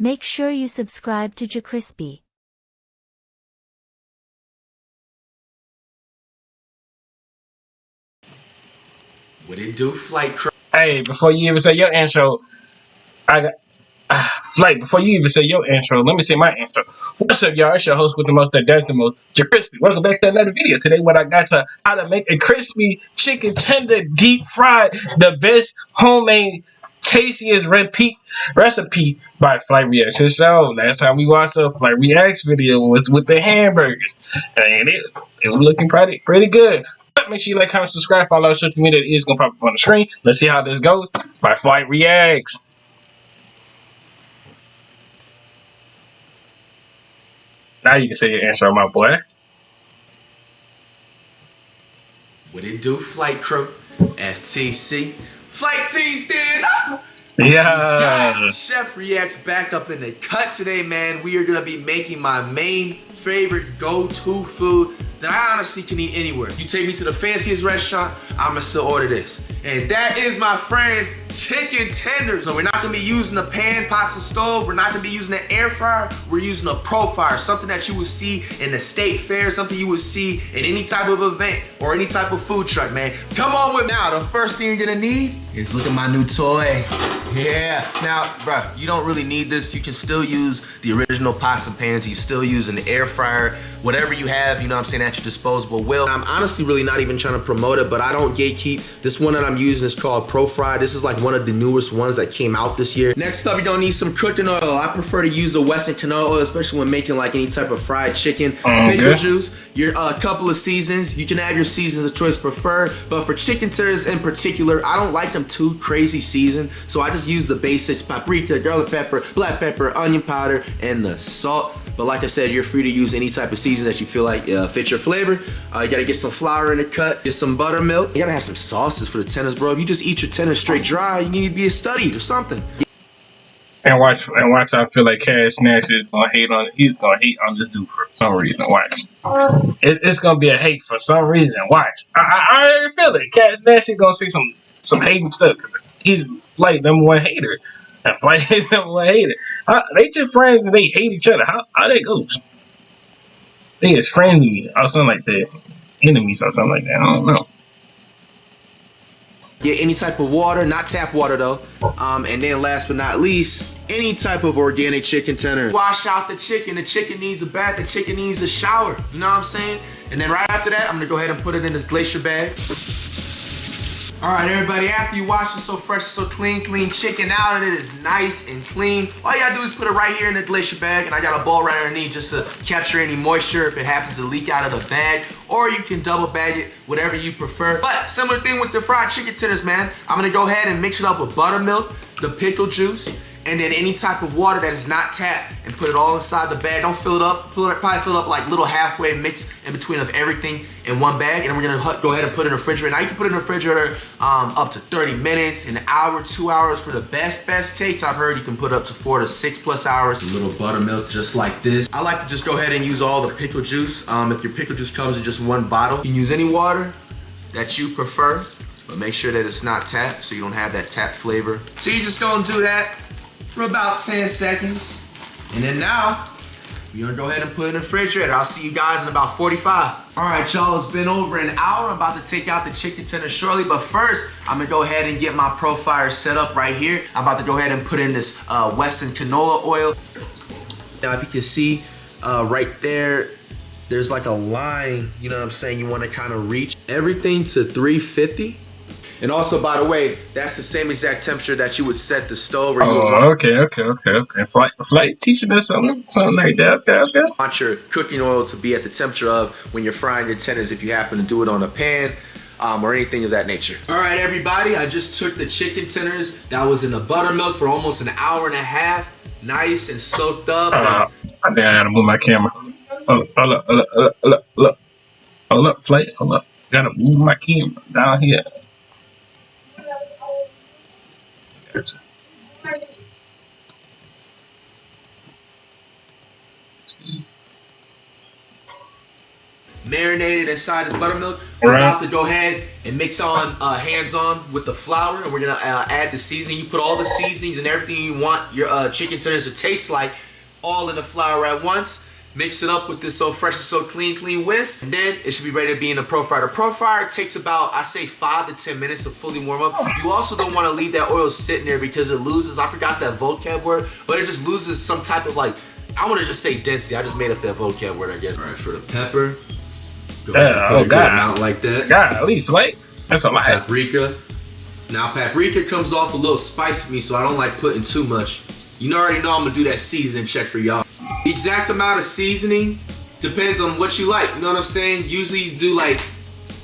Make sure you subscribe to JerCrispy. What it do, flight crew? Hey, before you even say your intro, I got Flight. Before you even say your intro, let me say my intro. What's up, y'all? It's your host with the most, that's the most, JerCrispy. Welcome back to another video. Today, what I got to how to make a crispy chicken tender deep fried, the best homemade, tastiest repeat recipe by Flight Reaction. So last time we watched a Flight Reacts video was with the hamburgers, and it was looking pretty good. But make sure you like, comment, subscribe, follow our social media. It is gonna pop up on the screen. Let's see how this goes by Flight Reacts. Now you can say your intro, my boy. What it do, flight crew? FTC. Flight T stand up! Yeah. Chef Reacts back up in the cut today, man. We are gonna be making my main favorite go-to food that I honestly can eat anywhere. You take me to the fanciest restaurant, I'ma still order this. And that is, my friends, chicken tenders. So we're not gonna be using a pan pasta stove, we're not gonna be using an air fryer, we're using a pro fryer, something that you would see in the state fair, something you would see in any type of event or any type of food truck, man. Come on with me. Now, the first thing you're gonna need is look at my new toy. Yeah, now, bruh, you don't really need this. You can still use the original pots and pans. You still use an air fryer, whatever you have, you know what I'm saying, at your disposable will. I'm honestly really not even trying to promote it, but I don't gatekeep. This one that I'm using is called Pro Fry. This is like one of the newest ones that came out this year. Next up, you're gonna need some cooking oil. I prefer to use the Western canola oil, especially when making like any type of fried chicken. Pickle juice, your couple of seasons. You can add your seasons of choice preferred, but for chicken tenders in particular, I don't like them too crazy seasoned, so I just use the basics: paprika, garlic pepper, black pepper, onion powder, and the salt. But like I said, you're free to use any type of season that you feel like fits your flavor. You gotta get some flour in the cut, get some buttermilk. You gotta have some sauces for the tenders, bro. If you just eat your tenders straight dry, you need to be studied or something. And watch. I feel like Cash Nash is gonna hate on. He's gonna hate on this dude for some reason. Watch. It's gonna be a hate for some reason. Watch. I already feel it. Cash Nash is gonna say some hating stuff. He's Flight #1 hater. And Flight #1 hater. They just friends and they hate each other. How that goes? They is friendly or something like that. Enemies or something like that. I don't know. Get any type of water, not tap water though. And then last but not least, any type of organic chicken tender. Wash out the chicken. The chicken needs a bath. The chicken needs a shower. You know what I'm saying? And then right after that, I'm gonna go ahead and put it in this glacier bag. All right, everybody, after you wash it so fresh, so clean chicken out, and it is nice and clean, all you gotta do is put it right here in the glacier bag, and I got a bowl right underneath just to capture any moisture if it happens to leak out of the bag, or you can double bag it, whatever you prefer. But similar thing with the fried chicken tenders, man. I'm gonna go ahead and mix it up with buttermilk, the pickle juice, and then any type of water that is not tapped, and put it all inside the bag. Don't fill it up. Probably fill it up like little halfway mix in between of everything in one bag. And then we're gonna go ahead and put it in the refrigerator. Now you can put it in the refrigerator up to 30 minutes, an hour, 2 hours for the best takes. I've heard you can put up to 4 to 6+ hours. A little buttermilk just like this. I like to just go ahead and use all the pickle juice. If your pickle juice comes in just one bottle, you can use any water that you prefer, but make sure that it's not tapped so you don't have that tapped flavor. So you're just gonna do that for about 10 seconds. And then now, we're gonna go ahead and put it in the refrigerator. I'll see you guys in about 45. All right, y'all, it's been over an hour. I'm about to take out the chicken tender shortly, but first, I'm gonna go ahead and get my Pro Fryer set up right here. I'm about to go ahead and put in this Western canola oil. Now, if you can see right there, there's like a line, you know what I'm saying, you wanna kinda reach everything to 350. And also, by the way, that's the same exact temperature that you would set the stove. Or okay. Flight teaching us something like that. Okay. Want your cooking oil to be at the temperature of when you're frying your tenders, if you happen to do it on a pan or anything of that nature. All right, everybody, I just took the chicken tenders that was in the buttermilk for almost an hour and a half, nice and soaked up. I think I gotta move my camera. Hold up, Flight. Hold up. Gotta move my camera down here. Gotcha. marinated inside this buttermilk. We're about to go ahead and mix on hands-on with the flour, and we're gonna add the seasoning. You put all the seasonings and everything you want your chicken tenders to taste like all in the flour at once. Mix it up with this So Fresh and So Clean whisk, and then it should be ready to be in the Pro Fryer. The Pro Fryer takes about, I say, 5 to 10 minutes to fully warm up. You also don't want to leave that oil sitting there because it loses, I forgot that vocab word, but it just loses some type of like, I want to just say density. I just made up that vocab word, I guess. All right, for the pepper, go ahead and put a good amount like that. God, at least like that's a lot. Paprika. Now paprika comes off a little spicy to me, so I don't like putting too much. You already know I'm gonna do that seasoning check for y'all. The exact amount of seasoning depends on what you like. You know what I'm saying? Usually you do like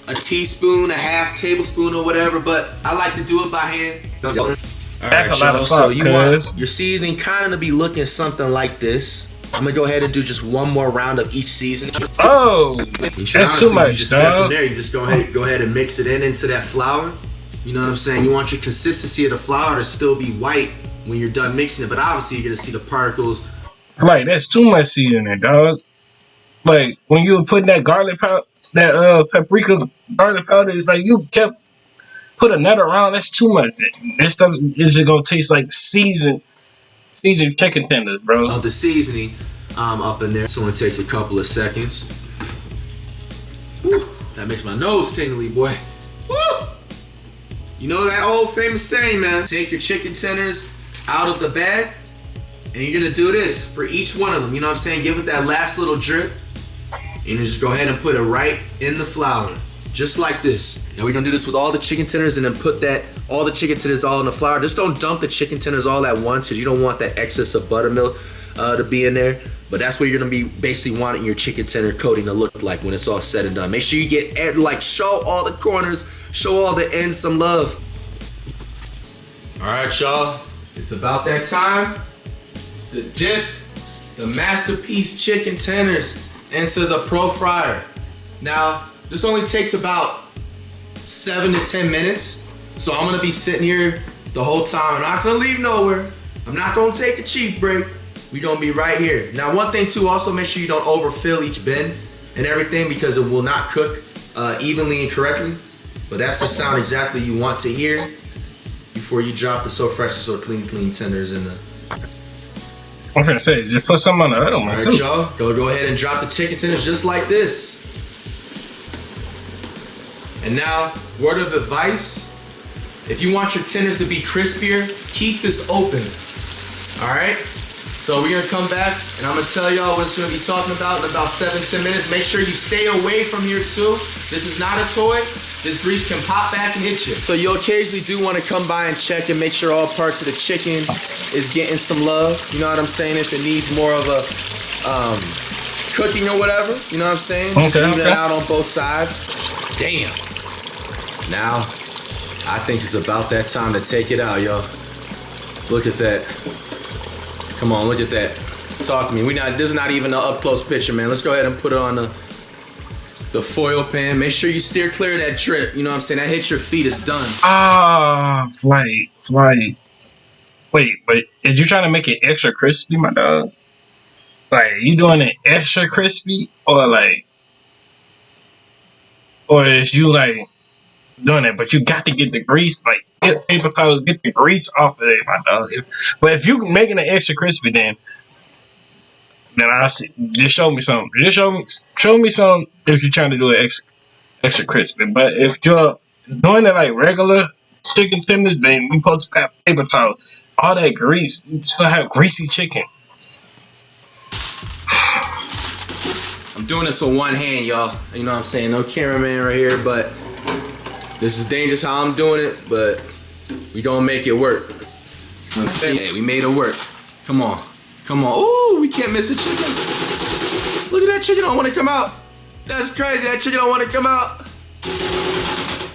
a teaspoon, a half tablespoon, or whatever, but I like to do it by hand. That's a lot of salt, so you want your seasoning kind of be looking something like this. I'm gonna go ahead and do just one more round of each seasoning. Oh, that's too much, dog. There, you just go ahead and mix it into that flour. You know what I'm saying? You want your consistency of the flour to still be white when you're done mixing it, but obviously you're gonna see the particles. Like, that's too much seasoning, dog. Like, when you were putting that garlic powder, that paprika garlic powder, like, you kept put another round. That's too much. This stuff is just gonna taste like seasoned chicken tenders, bro. Of the seasoning up in there. So it takes a couple of seconds. Woo, that makes my nose tingly, boy. Woo! You know that old famous saying, man. Take your chicken tenders out of the bag, and you're gonna do this for each one of them. You know what I'm saying? Give it that last little drip, and just go ahead and put it right in the flour, just like this. Now we're gonna do this with all the chicken tenders, and then put all the chicken tenders all in the flour. Just don't dump the chicken tenders all at once, because you don't want that excess of buttermilk to be in there. But that's what you're gonna be basically wanting your chicken tender coating to look like when it's all said and done. Make sure you get like show all the corners, show all the ends some love. All right, y'all. It's about that time to dip the masterpiece chicken tenders into the Pro Fryer. Now, this only takes about 7 to 10 minutes. So I'm gonna be sitting here the whole time. I'm not gonna leave nowhere. I'm not gonna take a cheap break. We're gonna be right here. Now, one thing too, also make sure you don't overfill each bin and everything, because it will not cook evenly and correctly. But that's the sound exactly you want to hear before you drop the So Fresh and So Clean tenders in the. I'm gonna say, just put some on the other one. All right, y'all. Go ahead and drop the chicken tenders just like this. And now, word of advice: if you want your tenders to be crispier, keep this open. All right. So we're gonna come back, and I'm gonna tell y'all what it's gonna be talking about in about 7-10 minutes. Make sure you stay away from here too. This is not a toy. This grease can pop back and hit you. So you occasionally do want to come by and check and make sure all parts of the chicken is getting some love. You know what I'm saying? If it needs more of a cooking or whatever, you know what I'm saying? Okay, Leave it out on both sides. Damn. Now, I think it's about that time to take it out, y'all. Look at that. Come on, look at that. Talk to me. This is not even an up close picture, man. Let's go ahead and put it on the foil pan. Make sure you steer clear of that drip. You know what I'm saying? That hits your feet, it's done. Ah, flight. Wait, but is you trying to make it extra crispy, my dog? Like, you doing it extra crispy, or is you like doing it, but you got to get the grease, like, get paper towels, get the grease off of it, my dog. But if you making it extra crispy, then I see. Just show me something. Just show me something if you're trying to do it extra crispy. But if you're doing it like regular chicken tenders, then you supposed to have paper towels. All that grease, you still have greasy chicken. I'm doing this with one hand, y'all. You know what I'm saying? No cameraman right here, but this is dangerous how I'm doing it, but we gonna make it work. Okay, we made it work. Come on. Ooh, we can't miss the chicken. Look at that chicken, don't wanna come out. That's crazy, that chicken don't wanna come out.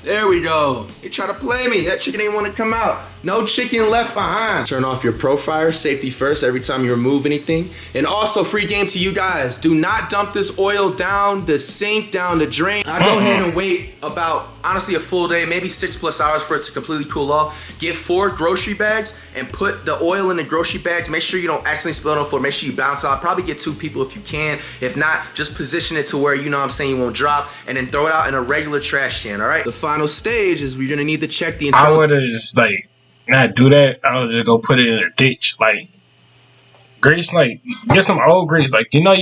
There we go. He tried to play me. That chicken ain't wanna come out. No chicken left behind. Turn off your pro fryer, safety first every time you remove anything. And also free game to you guys. Do not dump this oil down the sink, down the drain. I go ahead and wait about, honestly, a full day, maybe 6+ hours for it to completely cool off. Get 4 grocery bags and put the oil in the grocery bags. Make sure you don't accidentally spill it on the floor. Make sure you bounce out. Probably get 2 people if you can. If not, just position it to where, you know what I'm saying, you won't drop, and then throw it out in a regular trash can, all right? The final stage is we're gonna need to check the internal. I would've just like not do that. I would just go put it in a ditch. Like grease, like get some old grease. Like you know how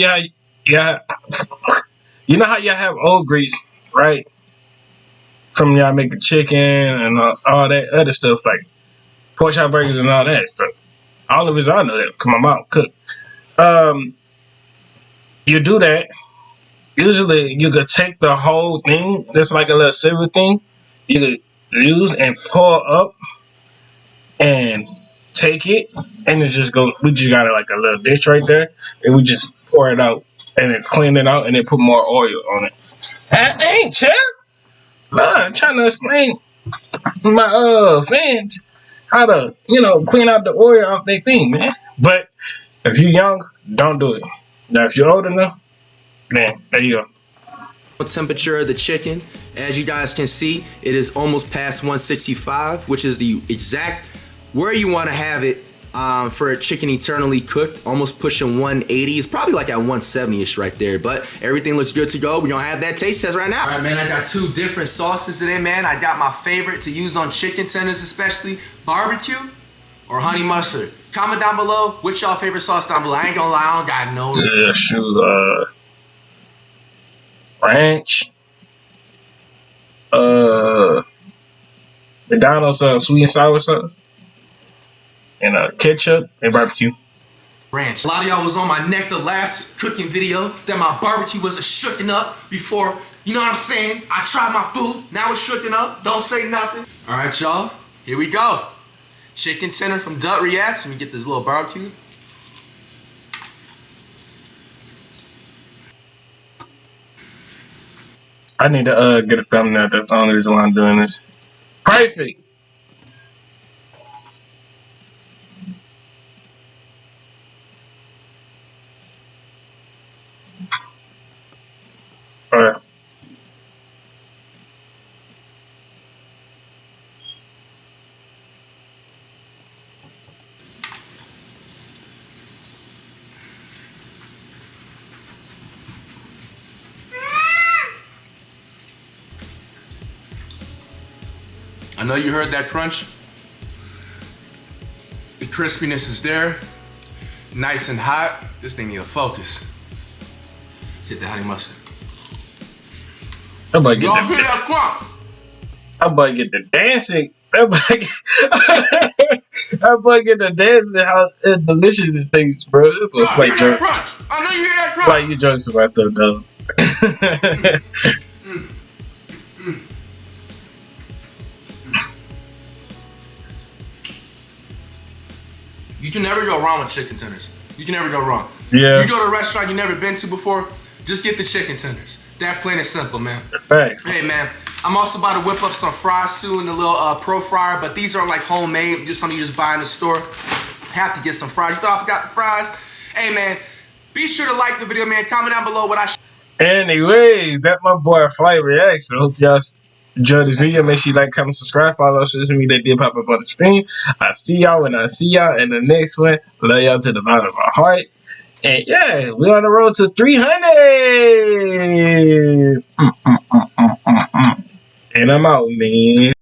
y'all have old grease, right? From y'all making chicken and all that other stuff, like pork chop burgers and all that stuff. All of it, I know that. Cause my mom cook. You do that. Usually, you could take the whole thing. That's like a little silver thing. You could use and pour up and take it, and it just goes. We just got it like a little dish right there, and we just pour it out and then clean it out and then put more oil on it. I ain't chill. I'm trying to explain my fans how to clean out the oil off their thing, man. But if you're young, don't do it. Now if you're old enough, then there you go. Temperature of the chicken, as you guys can see, it is almost past 165, which is the exact where you want to have it for a chicken eternally cooked. Almost pushing 180. It's probably like at 170ish right there, but everything looks good to go. We're gonna have that taste test right now. All right, man, I got 2 different sauces today, man. I got my favorite to use on chicken tenders, especially barbecue or honey mustard. Comment down below which y'all favorite sauce down below. I ain't gonna lie, I don't got no. Yeah, shoot, ranch, McDonald's sweet and sour sauce, and ketchup and barbecue. Ranch. A lot of y'all was on my neck the last cooking video that my barbecue was shooken up before, you know what I'm saying? I tried my food, now it's shooken up. Don't say nothing. All right, y'all, here we go. Chicken tender from Dut Reacts. Let me get this little barbecue. I need to get a thumbnail. That's the only reason why I'm doing this. Perfect. All right. I know you heard that crunch. The crispiness is there. Nice and hot. This thing need to focus. Get the honey mustard. I'm about to get Y'all hear that crunch? I'm about to get the dancing. I'm about to get the dancing. How delicious this thing is, bro. It was Y'all hear that crunch? I know you hear that crunch. Like you jokes about stuff, though. You can never go wrong with chicken tenders. You can never go wrong. Yeah. You go to a restaurant you never been to before, just get the chicken tenders. That plain and simple, man. Thanks. Hey, man, I'm also about to whip up some fries too in the little pro fryer, but these are like homemade, just something you just buy in the store. Have to get some fries. You thought I forgot the fries? Hey, man, be sure to like the video, man. Comment down below what I Anyways, that my boy Flight Reacts. I hope y'all enjoyed this video. Make sure you like, comment, subscribe, follow us social media that did pop up on the screen. I see y'all when I see y'all in the next one. Love y'all to the bottom of my heart. And yeah, we're on the road to 300. And I'm out, man.